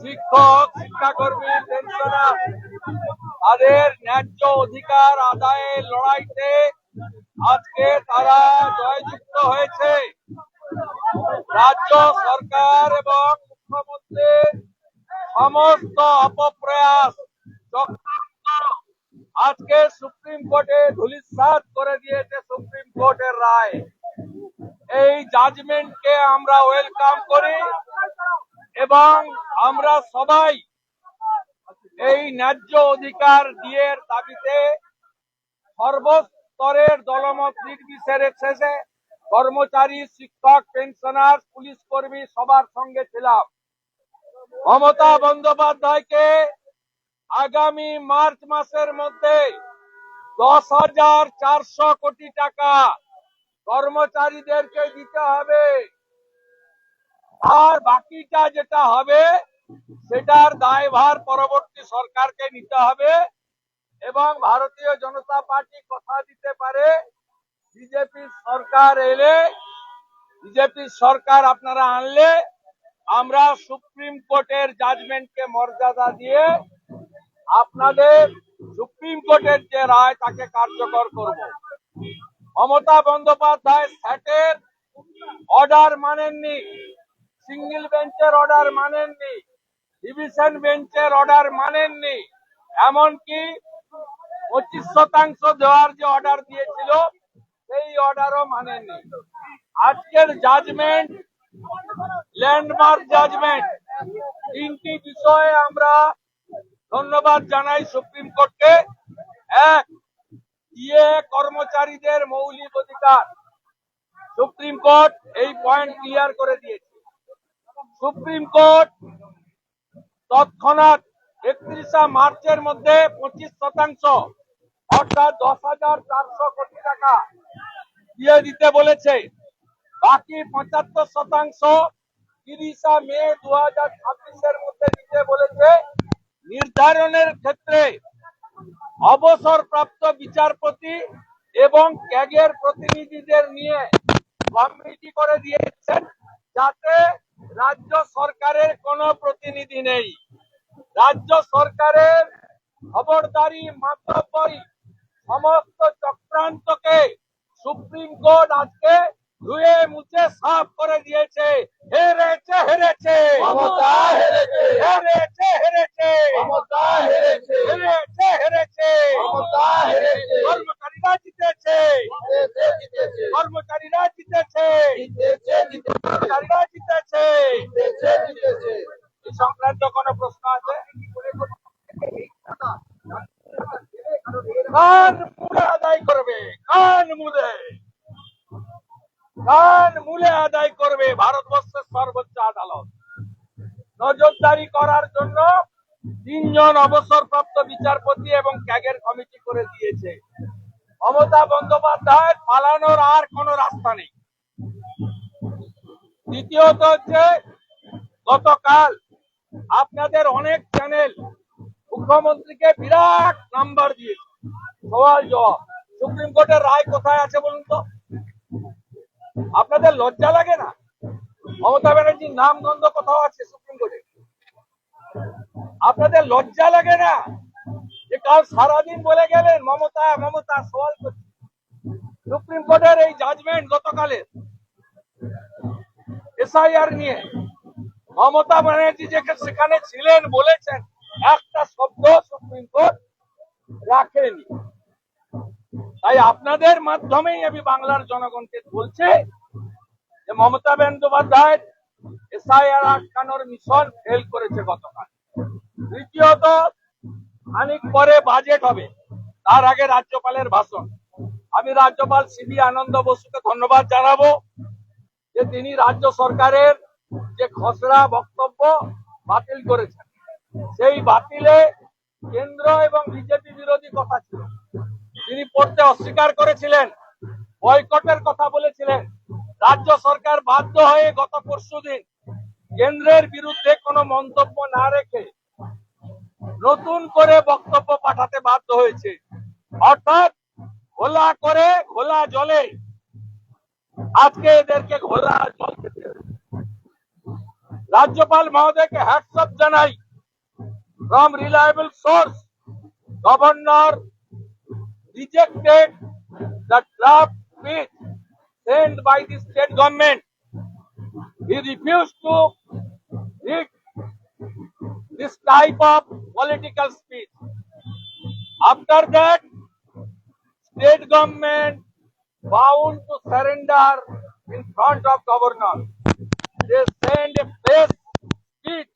শিক্ষক, শিক্ষাকর্মী, পেনশনার তাদের ন্যায্য অধিকার আদায়ের লড়াইতে আজকে তারা জয়যুক্ত হয়েছে। রাজ্য সরকার এবং মুখ্যমন্ত্রীর সমস্ত অপপ্রয়াস আজকে সুপ্রিম কোর্টে ধূলিসাৎ করে দিয়েছে সুপ্রিম কোর্টের রায়। এই জাজমেন্টকে আমরা ওয়েলকাম করি এবং আমরা সবাই এই ন্যায্য অধিকার দিয়ে দাবিতে সর্বস্তরের দলমত নির্বিশেষে কর্মচারী, শিক্ষক, পেনশনার, পুলিশ কর্মী সবার সঙ্গে ছিলাম। মমতা বন্দ্যোপাধ্যায়কে আগামী মার্চ মাসের মধ্যে 10,400 কোটি টাকা কর্মচারীদেরকে দিতে হবে, আর বাকিটা যেটা হবে সেটার দায়ভার পরবর্তী সরকারকে নিতে হবে। এবং ভারতীয় জনতা পার্টি কথা দিতে পারে, বিজেপি সরকার এলে, বিজেপি সরকার আপনারা আনলে আমরা সুপ্রিম কোর্টের জাজমেন্টকে মর্যাদা দিয়ে আপনাদের সুপ্রিম কোর্টের যে রায় তাকে কার্যকর করব। মমতা বন্দ্যোপাধ্যায় স্যাটের অর্ডার মানেননি, সিঙ্গেল বেঞ্চের অর্ডার মানেননি, ডিভিশন বেঞ্চের অর্ডার মানেননি, এমনকি 25% দেওয়ার যে অর্ডার দিয়েছিল সেই অর্ডারও মানেননি। আজকের জাজমেন্ট ল্যান্ডমার্ক জাজমেন্ট। তিনটি বিষয়ে আমরা ধন্যবাদ জানাই সুপ্রিম কোর্টকে। এক, দিয়ে কর্মচারীদের মৌলিক অধিকার, সুপ্রিম কোর্ট এই পয়েন্ট ক্লিয়ার করে দিয়েছে। সুপ্রিম কোর্ট তৎক্ষণাৎ 31 মার্চের মধ্যে 25% অর্থাৎ 10,400 কোটি টাকা দিয়ে দিতে বলেছে। বাকি 75% 30 মে 2026 মধ্যে দিতে বলেছে। নির্ধারণের ক্ষেত্রে অবসরপ্রাপ্ত বিচারপতি এবং ক্যাগের প্রতিনিধিদের নিয়ে কমিটি করে দিয়েছেন, যাতে রাজ্য সরকারের কোনো প্রতিনিধি নেই। রাজ্য সরকারের খবরদারি, মাতব্বরি, সমস্ত চক্রান্তকে সুপ্রিম কোর্ট আজকে ধুয়ে মুছে সাফ করে দিয়েছে। হেরেছে, হেরেছে মমতা, হেরেছে, হেরেছে, হেরেছে মমতা, হেরেছে, হেরেছে, হেরেছে মমতা, হেরেছে। কর্মচারীরা জিতেছে, কর্মচারীরা জিতেছে, কর্মচারীরা জিতেছে। এই সংক্রান্ত কোনো প্রশ্ন আছে? কান মুলে আদায় করবে, কান মুলে, কান মুলে আদায় করবে ভারতবর্ষের সর্বোচ্চ আদালত। নজরদারি করার জন্য 3 জন অবসরপ্রাপ্ত বিচারপতি এবং ক্যাগের কমিটি করে দিয়েছে। মমতা বন্দ্যোপাধ্যায় পালানোর আর কোনো রাস্তা নেই। দ্বিতীয়ত হচ্ছে, গতকাল আপনাদের অনেক চ্যানেল মুখ্যমন্ত্রীকে বিরাট নাম্বার দিয়েছে, সওয়াল জবাব। সুপ্রিম কোর্টের রায় কোথায় আছে বলুন তো? আপনাদের লজ্জা লাগে না? মমতা ব্যানার্জির নাম গন্ধ কোথাও আছে সুপ্রিম কোর্টে? আপনাদের লজ্জা লাগে না যে কাল সারাদিন বলে গেলেন মমতা মমতা? সওয়াল করছি, সুপ্রিম কোর্টের এই জাজমেন্ট গতকালের এসআইআর নিয়ে মমতা ব্যানার্জি যে সেখানে ছিলেন, বলেছেন, একটা শব্দ সুপ্রিম কোর্ট রাখেনি। তাই আপনাদের মাধ্যমেই আমি বাংলার জনগণকে বলছি যে মমতা বন্দ্যোপাধ্যায় এসআইআর আটকানোর মিশন ফেল করেছে গতকাল। তৃতীয়ত, খানিক পরে বাজেট হবে, তার আগে রাজ্যপালের ভাষণ। আমি রাজ্যপাল সিবি আনন্দ বসুকে ধন্যবাদ জানাবো যে তিনি রাজ্য সরকারের যে খসড়া বক্তব্য বাতিল করেছেন। সেই বাতিলে কেন্দ্র এবং বিজেপি বিরোধী কথা ছিল, তিনি পড়তে অস্বীকার করেছিলেন, বয়কটের কথা বলেছিলেন। রাজ্য সরকার বাধ্য হয়ে গত পরশুদিন কেন্দ্রের বিরুদ্ধে কোনো মন্তব্য না রেখে নতুন করে বক্তব্য পাঠাতে বাধ্য হয়েছে। অর্থাৎ ঘোলা করে ঘোলা জলে আজকে এদেরকে ঘোলা জল খেতে হবে। राज्यपाल महोदय के hats off Janai from reliable source governor rejected the draft speech sent by the state government. He refused to read this type of political speech. After that, state government bound to surrender in front of governor. They send a press speech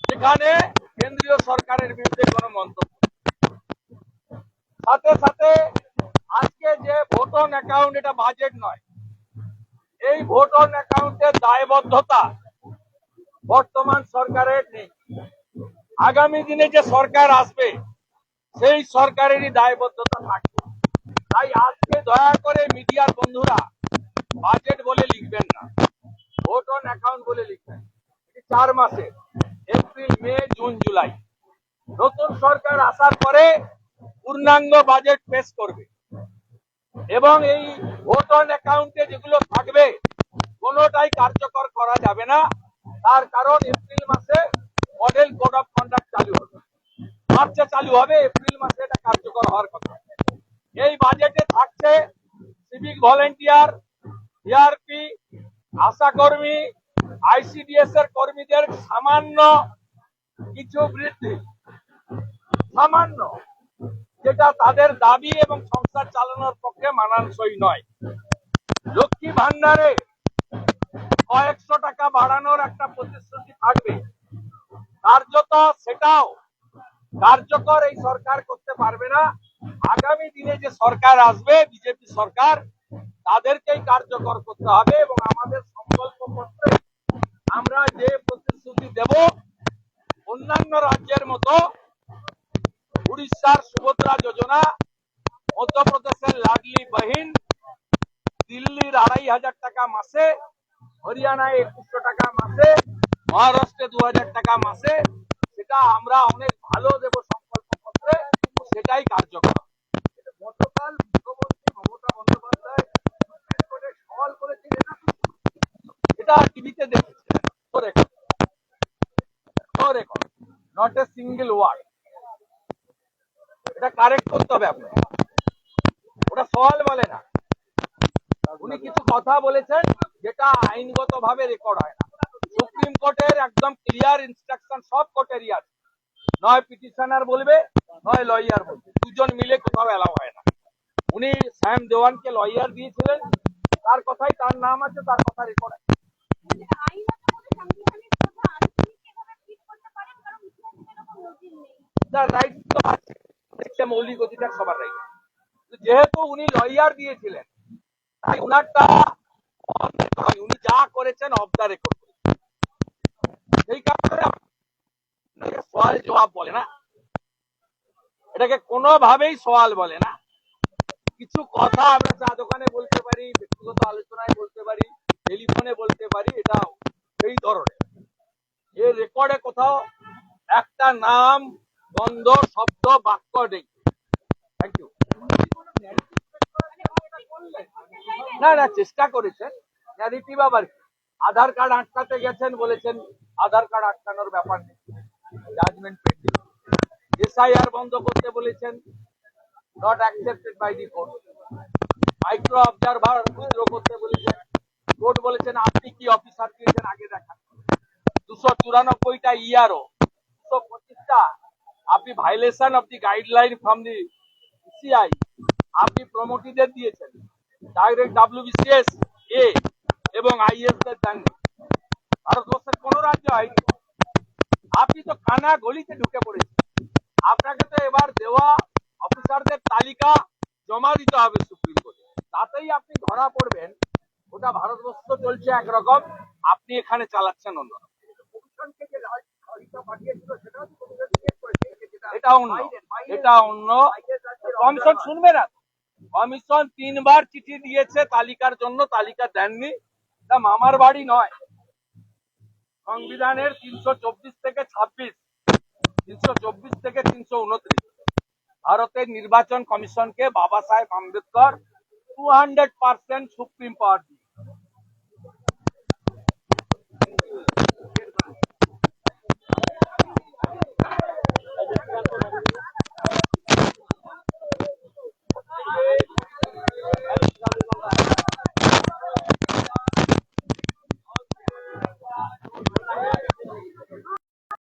যেখানে কেন্দ্রীয় সরকারের বিরুদ্ধে কোনো মন্তব্য সাথে সাথে আজকে যে ভোট অন অ্যাকাউন্ট এটা বাজেট নয় এই ভোট অন অ্যাকাউন্টের দায়বদ্ধতা বর্তমান সরকারের নেই আগামী দিনে যে সরকার আসবে সেই সরকারেরই দায়বদ্ধতা থাকবে তাই আজকে দয়া করে মিডিয়ার বন্ধুরা বাজেট বলে লিখবেন না ভোট অন অ্যাকাউন্ট বলে লিখবেন 4 মাসে এপ্রিল মে জুন জুলাই নতুন সরকার আসার পরে পূর্ণাঙ্গ বাজেট পেশ করবে এবং এই ভোট অন অ্যাকাউন্টে যেগুলো থাকবে কোনোটাই কার্যকর করা যাবে না তার কারণ এপ্রিল মাসে মডেল কোড অফ কন্ডাক্ট চালু হবে মার্চে চালু হবে এপ্রিল মাসে এটা কার্যকর হওয়ার কথা এই বাজেটে থাকছে সিভিক ভলেন্টিয়ার সিআরপি আশাকর্মী আইসিডিএস এর কর্মীদের সামান্য কিছু বৃদ্ধি সামান্য যেটা তাদের দাবি এবং সংসার চালানোর পক্ষে মানানসই নয় লক্ষ্মী ভান্ডারে কয়েকশো টাকা বাড়ানোর একটা প্রতিশ্রুতি থাকবে কার্যত সেটাও কার্যকর এই সরকার করতে পারবে না আগামী দিনে যে সরকার আসবে বিজেপি সরকার তাদেরকেই কার্যকর করতে হবে এবং আমাদের সংকল্প পত্রে আমরা যে প্রতিশ্রুতি দেব অন্যান্য রাজ্যের মতো উড়িষ্যার সুভদ্রা যোজনা মধ্যপ্রদেশের লাডলি বহিন দিল্লির 2500 টাকা মাসে হরিয়ানায় 2100 টাকা মাসে মহারাষ্ট্রে 2000 টাকা মাসে সেটা আমরা অনেক ভালো দেব সংকল্প পত্রে সেটাই কার্যকর গতকাল মুখ্যমন্ত্রী মমতা বন্দ্যোপাধ্যায় সওয়াল করেছিলেন এটা টিভিতে দেখেছি নট এ সিঙ্গেল ওয়ার্ড এটা কারেক্ট করতে হবে আপনাকে ওটা সওয়াল বলে না উনি কিছু কথা বলেছেন যেটা আইনগত ভাবে রেকর্ড হয় না সুপ্রিম কোর্টের একদম ক্লিয়ার ইনস্ট্রাকশন সব কোর্টেরই আছে নয় পিটিশনার বলবে নয় লয়ার বলবে দুজন মিলে কোথাও এলাও হয় না উনি শ্যাম দেওয়ানকে লয়ার দিয়েছিলেন তার কথাই তার নাম আছে তার কথা রেকর্ড আছে রাইট তো আছে মৌলিক অধিকার সবার রাইট যেহেতু উনি লয়ার দিয়েছিলেন তাই উনারটা উনি যা করেছেন অফ দ্য রেকর্ড সেই কারণে সওয়াল জবাব বলে না এটাকে কোনোভাবেই সওয়াল বলে না কিছু কথা আমরা চা দোকানে বলতে পারি ব্যক্তিগত আলোচনায় বলতে পারি টেলিফোনে বলতে পারি এটা সেই ধরনের এই রেকর্ডে কোথাও একটা নাম দ্বন্দ্ব শব্দ বাক্য নেই থ্যাংক ইউ না না চেষ্টা করেছেন ন্যারেটিভ আবার আধার কার্ড আটকাতে গেছেন বলেছেন আধার কার্ড আটকানোর ব্যাপার নেই জাজমেন্ট পেন্ডিং এসআইআর বন্ধ করতে বলেছেন not accepted by the court micro observer withdraw করতে বলেছেন কোর্ট বলেছেন আপনি কি অফিসার দিয়েছেন আগে দেখান 294টা ইআরও 225টা আপনি violation of the guideline from the CI আপনি প্রমোটিদের দিয়েছেন ডাইরেক্ট ডব্লিউবিসিএস এ এবং আইএস দের দেননি ভারতবর্ষের কোন রাজ্য হয়নি আপনি তো কানা গলিতে ঢুকে পড়েছেন আপনাকে তো এবার দেওয়া অফিসারদের তালিকা জমা দিতে হবে সুপ্রিম কোর্টে তাতেই আপনি ধরা পড়বেন ওটা ভারতবর্ষ চলছে একরকম আপনি এখানে চালাচ্ছেন অন্য এটা অন্য কমিশন শুনবে না কমিশন 3 বার চিঠি দিয়েছে তালিকার জন্য তালিকা দেননি তা মামার বাড়ি নয় সংবিধানের 324 থেকে 26 324 থেকে 329 ভারতের নির্বাচন কমিশনকে বাবা সাহেব আম্বেদকর 200% সুপ্রিম পাওয়ার